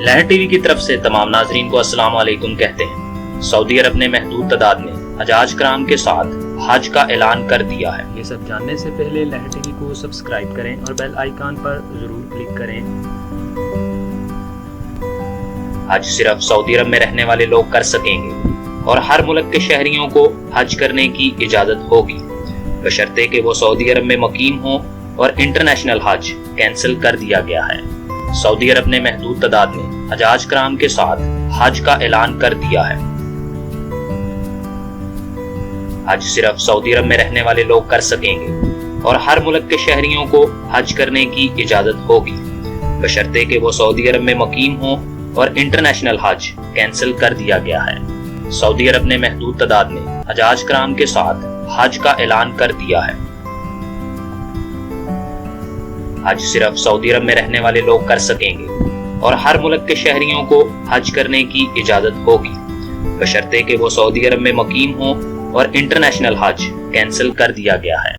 لہر T V کی طرف سے تمام ناظرین کو السلام علیکم کہتے ہیں۔ سعودی عرب نے محدود تعداد میں حجاج کرام کے ساتھ حج کا اعلان کر دیا ہے۔ یہ سب جاننے سے پہلے لہر ٹی وی کو سبسکرائب کریں اور بیل آئیکن پر ضرور کلک کریں۔ حج صرف سعودی عرب میں رہنے والے لوگ کر سکیں گے اور ہر ملک کے شہریوں کو حج کرنے کی اجازت ہوگی، بشرطے کہ وہ سعودی عرب میں مقیم ہوں اور انٹرنیشنل حج کینسل کر دیا گیا ہے۔ سعودی عرب نے محدود تعداد میں حجاج کرام کے ساتھ حج کا اعلان کر دیا ہے۔ حج صرف سعودی عرب میں رہنے والے لوگ کر سکیں گے اور ہر ملک کے شہریوں کو حج کرنے کی اجازت ہوگی، بشرطے کہ وہ سعودی عرب میں مقیم ہوں اور انٹرنیشنل حج کینسل کر دیا گیا ہے۔ سعودی عرب نے محدود تعداد میں حجاج کرام کے ساتھ حج کا اعلان کر دیا ہے۔ حج صرف سعودی عرب میں رہنے والے لوگ کر سکیں گے اور ہر ملک کے شہریوں کو حج کرنے کی اجازت ہوگی، بشرطے کہ وہ سعودی عرب میں مقیم ہوں اور انٹرنیشنل حج کینسل کر دیا گیا ہے۔